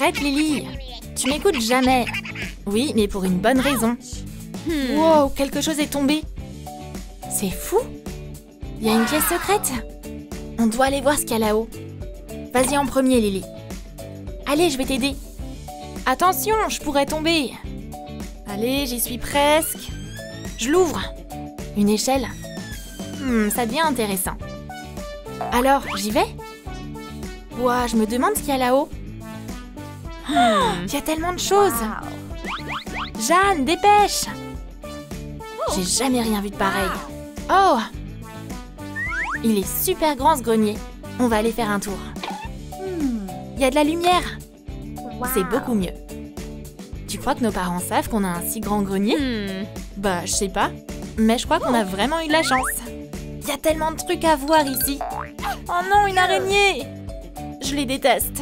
Arrête, Lily. Tu m'écoutes jamais. Oui, mais pour une bonne raison. Wow, quelque chose est tombé. C'est fou. Il y a une pièce secrète. On doit aller voir ce qu'il y a là-haut. Vas-y en premier, Lily. Allez, je vais t'aider. Attention, je pourrais tomber. Allez, j'y suis presque. Je l'ouvre. Une échelle. Ça devient intéressant. Alors, j'y vais? Ouah, je me demande ce qu'il y a là-haut. Il y a tellement de choses. Jeanne, dépêche. J'ai jamais rien vu de pareil. Oh! Il est super grand ce grenier. On va aller faire un tour. Il y a de la lumière. C'est beaucoup mieux. Tu crois que nos parents savent qu'on a un si grand grenier? Bah, je sais pas. Mais je crois qu'on a vraiment eu de la chance. Il y a tellement de trucs à voir ici. Oh non, une araignée! Je les déteste.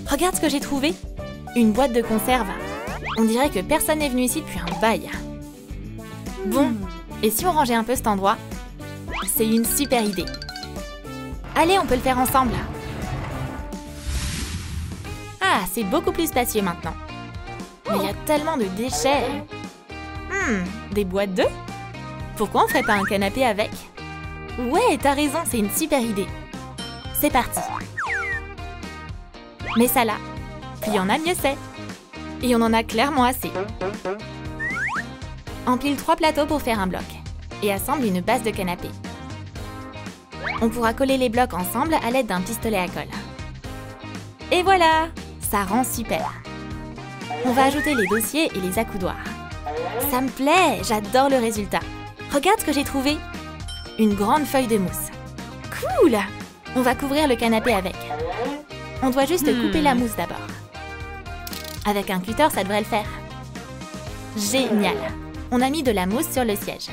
Regarde ce que j'ai trouvé. Une boîte de conserve. On dirait que personne n'est venu ici depuis un bail. Bon, et si on rangeait un peu cet endroit? C'est une super idée. Allez, on peut le faire ensemble. Ah, c'est beaucoup plus spacieux maintenant. Mais il y a tellement de déchets. Des boîtes d'œufs? Pourquoi on ferait pas un canapé avec? Ouais, t'as raison, c'est une super idée. C'est parti. Mets ça là. Plus il y en a, mieux c'est. Et on en a clairement assez. Empile 3 plateaux pour faire un bloc. Et assemble une base de canapé. On pourra coller les blocs ensemble à l'aide d'un pistolet à colle. Et voilà! Ça rend super. On va ajouter les dossiers et les accoudoirs. Ça me plaît, j'adore le résultat. Regarde ce que j'ai trouvé. Une grande feuille de mousse. Cool! On va couvrir le canapé avec. On doit juste couper la mousse d'abord. Avec un cutter, ça devrait le faire. Génial! On a mis de la mousse sur le siège.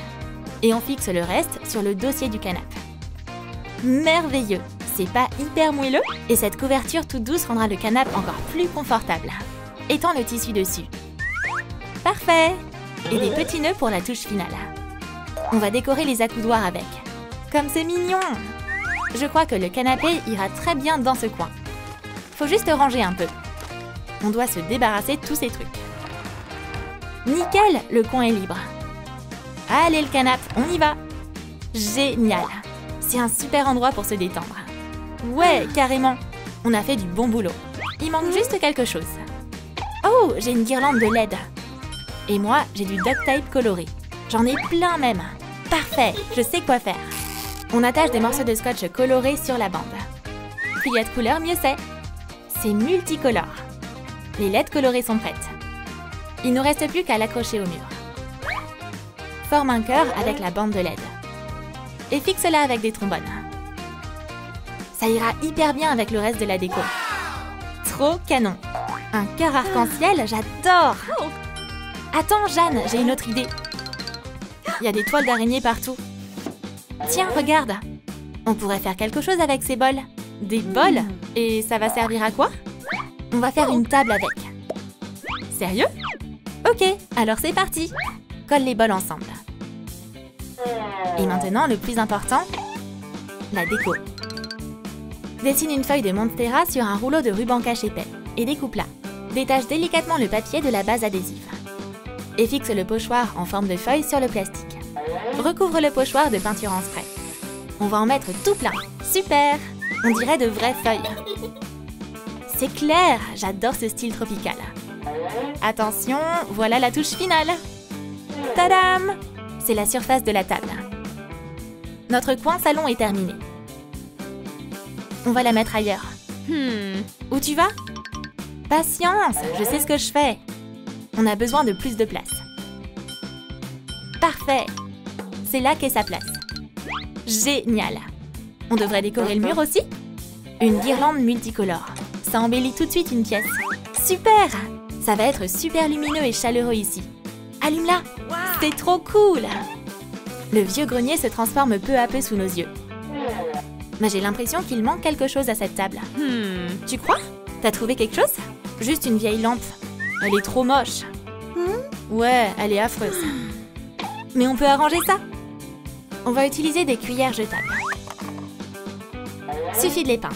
Et on fixe le reste sur le dossier du canapé. Merveilleux! C'est pas hyper moelleux? Et cette couverture toute douce rendra le canapé encore plus confortable. Étends le tissu dessus. Parfait! Et des petits nœuds pour la touche finale. On va décorer les accoudoirs avec. Comme c'est mignon! Je crois que le canapé ira très bien dans ce coin. Faut juste ranger un peu. On doit se débarrasser de tous ces trucs. Nickel! Le coin est libre. Allez le canapé, on y va! Génial! C'est un super endroit pour se détendre. Ouais, carrément! On a fait du bon boulot. Il manque juste quelque chose. Oh, j'ai une guirlande de LED. Et moi, j'ai du duct tape coloré. J'en ai plein même. Parfait, je sais quoi faire. On attache des morceaux de scotch colorés sur la bande. Plus il y a de couleurs, mieux c'est. C'est multicolore. Les LED colorées sont prêtes. Il ne nous reste plus qu'à l'accrocher au mur. Forme un cœur avec la bande de LED. Et fixe-la avec des trombones. Ça ira hyper bien avec le reste de la déco. Trop canon. Un cœur arc-en-ciel, j'adore! Attends, Jeanne, j'ai une autre idée. Il y a des toiles d'araignée partout. Tiens, regarde. On pourrait faire quelque chose avec ces bols. Des bols? Et ça va servir à quoi? On va faire une table avec. Sérieux? Ok, alors c'est parti. Colle les bols ensemble. Et maintenant, le plus important, la déco. Dessine une feuille de Monstera sur un rouleau de ruban cache épais et découpe-la. Détache délicatement le papier de la base adhésive. Et fixe le pochoir en forme de feuille sur le plastique. Recouvre le pochoir de peinture en spray. On va en mettre tout plein. Super! On dirait de vraies feuilles. C'est clair! J'adore ce style tropical. Attention, voilà la touche finale. Tadam! C'est la surface de la table. Notre coin salon est terminé. On va la mettre ailleurs. Où tu vas? Patience, je sais ce que je fais. On a besoin de plus de place. Parfait. C'est là qu'est sa place. Génial. On devrait décorer le mur aussi? Une guirlande multicolore. Ça embellit tout de suite une pièce. Super! Ça va être super lumineux et chaleureux ici. Allume-la! C'est trop cool! Le vieux grenier se transforme peu à peu sous nos yeux. Mais j'ai l'impression qu'il manque quelque chose à cette table. Tu crois? T'as trouvé quelque chose? Juste une vieille lampe. Elle est trop moche. Ouais, elle est affreuse. Mais on peut arranger ça. On va utiliser des cuillères jetables. Suffit de les peindre.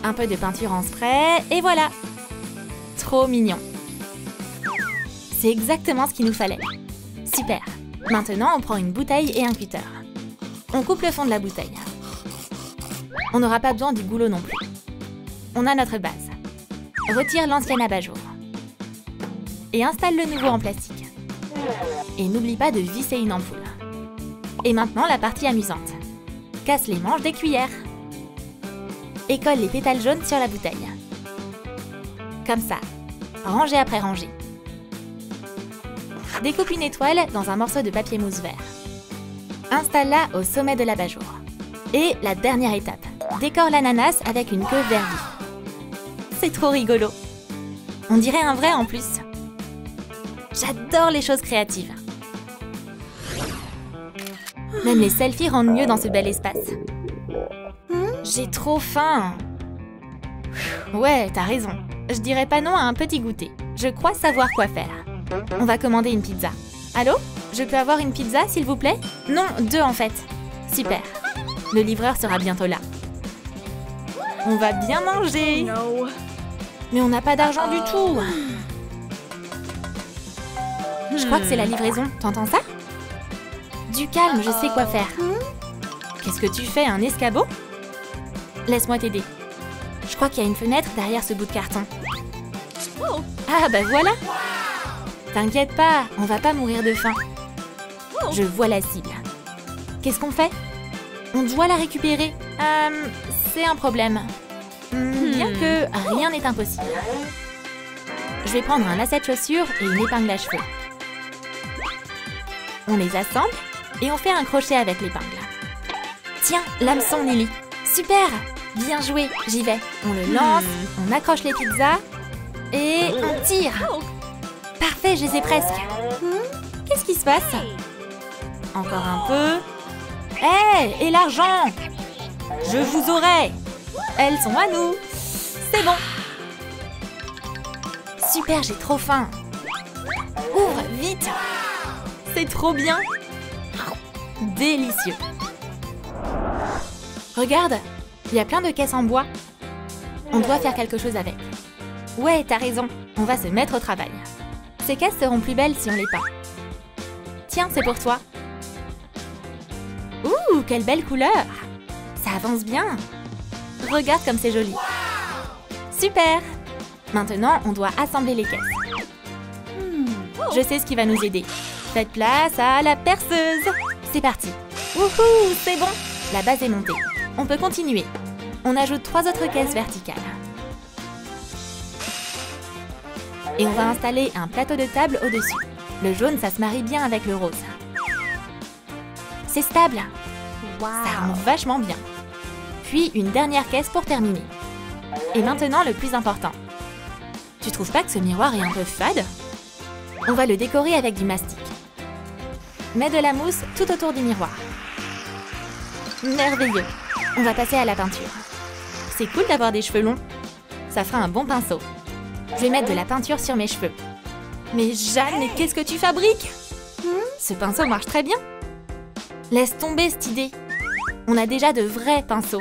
Un peu de peinture en spray, et voilà. trop mignon. C'est exactement ce qu'il nous fallait. Super. Maintenant, on prend une bouteille et un cutter. On coupe le fond de la bouteille. On n'aura pas besoin du goulot non plus. On a notre base. Retire l'ancien abat-jour. Et installe le nouveau en plastique. Et n'oublie pas de visser une ampoule. Et maintenant, la partie amusante. Casse les manches des cuillères. Et colle les pétales jaunes sur la bouteille. Comme ça. Rangée après rangée. Découpe une étoile dans un morceau de papier mousse vert. Installe-la au sommet de l'abat-jour. Et la dernière étape. Décore l'ananas avec une queue vert vif. C'est trop rigolo. On dirait un vrai en plus. J'adore les choses créatives. Même les selfies rendent mieux dans ce bel espace. J'ai trop faim. Ouais, t'as raison. Je dirais pas non à un petit goûter. Je crois savoir quoi faire. On va commander une pizza. Allô? Je peux avoir une pizza, s'il vous plaît? Non, 2 en fait. Super. Le livreur sera bientôt là. On va bien manger. Mais on n'a pas d'argent du tout. Je crois que c'est la livraison. T'entends ça? Du calme, je sais quoi faire. Qu'est-ce que tu fais, un escabeau? Laisse-moi t'aider. Je crois qu'il y a une fenêtre derrière ce bout de carton. Ah bah voilà! T'inquiète pas, on va pas mourir de faim. Je vois la cible. Qu'est-ce qu'on fait? On doit la récupérer. C'est un problème. Bien que rien n'est impossible. Je vais prendre un lacet de chaussure et une épingle à cheveux. On les assemble et on fait un crochet avec l'épingle. Tiens, l'hameçon, Lily. Super! Bien joué, j'y vais. On le lance, on accroche les pizzas et on tire. Parfait, je les ai presque. Qu'est-ce qui se passe? Encore un peu. Hé, et l'argent? Je vous aurai. Elles sont à nous. C'est bon. Super, j'ai trop faim. Ouvre, vite. C'est trop bien. Délicieux. Regarde, il y a plein de caisses en bois. On doit faire quelque chose avec. Ouais, t'as raison. On va se mettre au travail. Ces caisses seront plus belles si on les peint. Tiens, c'est pour toi. Ouh, quelle belle couleur! Ça avance bien. Regarde comme c'est joli. Super! Maintenant, on doit assembler les caisses. Je sais ce qui va nous aider. Faites place à la perceuse. C'est parti. Wouhou, c'est bon. La base est montée. On peut continuer. On ajoute 3 autres caisses verticales. Et on va installer un plateau de table au-dessus. Le jaune, ça se marie bien avec le rose. C'est stable. Ça rend vachement bien. Puis une dernière caisse pour terminer. Et maintenant, le plus important. Tu trouves pas que ce miroir est un peu fade? On va le décorer avec du mastic. Mets de la mousse tout autour du miroir. Merveilleux. On va passer à la peinture. C'est cool d'avoir des cheveux longs. Ça fera un bon pinceau. Je vais mettre de la peinture sur mes cheveux. Mais Jeanne, mais qu'est-ce que tu fabriques? Ce pinceau marche très bien. Laisse tomber cette idée. On a déjà de vrais pinceaux.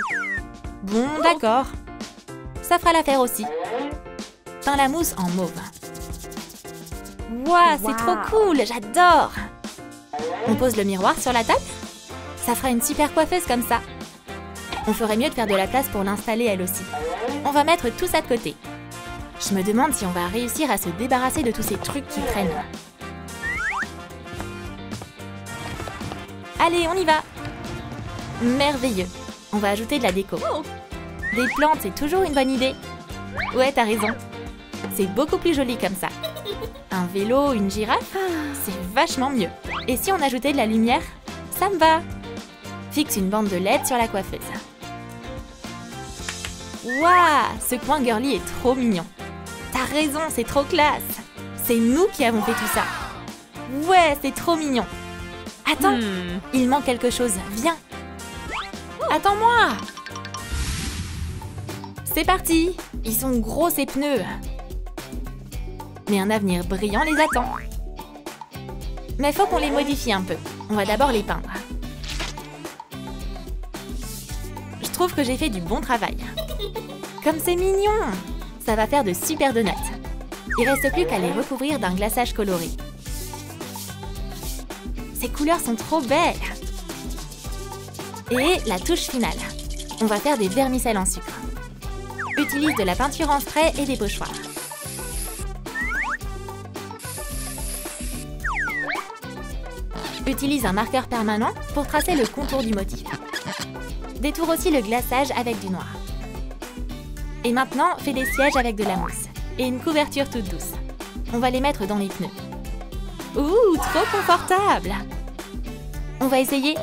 Bon, d'accord. Ça fera l'affaire aussi. Peins la mousse en mauve. Waouh, c'est trop cool, j'adore. On pose le miroir sur la table? Ça fera une super coiffeuse comme ça. On ferait mieux de faire de la place pour l'installer elle aussi. On va mettre tout ça de côté. Je me demande si on va réussir à se débarrasser de tous ces trucs qui traînent. Allez, on y va! Merveilleux! On va ajouter de la déco. Des plantes, c'est toujours une bonne idée. Ouais, t'as raison. C'est beaucoup plus joli comme ça. Un vélo, une girafe, c'est vachement mieux. Et si on ajoutait de la lumière? Ça me va! Fixe une bande de LED sur la coiffeuse. Waouh! Ce coin girly est trop mignon. T'as raison, c'est trop classe. C'est nous qui avons fait tout ça. Ouais, c'est trop mignon. Attends, il manque quelque chose. Viens. Attends-moi. C'est parti. Ils sont gros ces pneus. Mais un avenir brillant les attend. Mais faut qu'on les modifie un peu. On va d'abord les peindre. Je trouve que j'ai fait du bon travail. Comme c'est mignon. Ça va faire de super donuts. Il reste plus qu'à les recouvrir d'un glaçage coloré. Ces couleurs sont trop belles! Et la touche finale. On va faire des vermicelles en sucre. Utilise de la peinture en spray et des pochoirs. Utilise un marqueur permanent pour tracer le contour du motif. Détourne aussi le glaçage avec du noir. Et maintenant, fais des sièges avec de la mousse et une couverture toute douce. On va les mettre dans les pneus. Ouh, trop confortable! On va essayer.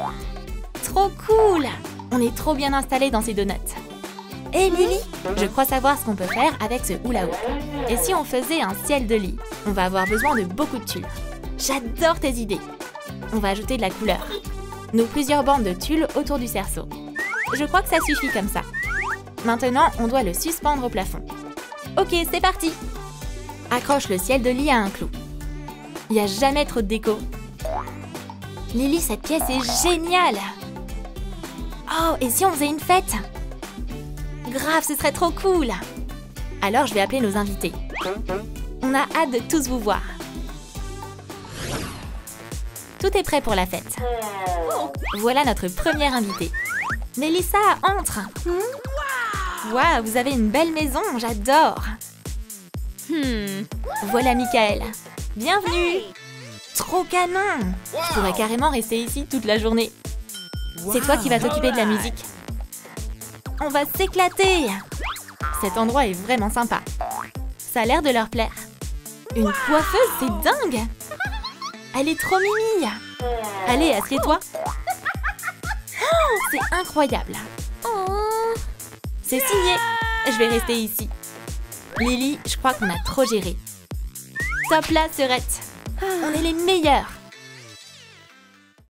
Trop cool! On est trop bien installés dans ces donuts. Hé Lily, je crois savoir ce qu'on peut faire avec ce hula hoop. Et si on faisait un ciel de lit? On va avoir besoin de beaucoup de tulle. J'adore tes idées. On va ajouter de la couleur. Nous plusieurs bandes de tulle autour du cerceau. Je crois que ça suffit comme ça. Maintenant, on doit le suspendre au plafond. Ok, c'est parti! Accroche le ciel de lit à un clou. Il n'y a jamais trop de déco. Lily, cette pièce est géniale! Oh, et si on faisait une fête? Grave, ce serait trop cool! Alors, je vais appeler nos invités. On a hâte de tous vous voir. Tout est prêt pour la fête. Voilà notre première invitée. Mélissa, entre! Waouh, vous avez une belle maison, j'adore! Voilà Michael. Bienvenue! Trop canon! Je pourrais carrément rester ici toute la journée. C'est toi qui vas t'occuper de la musique. On va s'éclater! Cet endroit est vraiment sympa. Ça a l'air de leur plaire. Une coiffeuse, c'est dingue! Elle est trop mimi! Allez, assieds-toi! Oh, c'est incroyable! C'est signé! Je vais rester ici. Lily, je crois qu'on a trop géré. Top là, Serette! On est les meilleurs!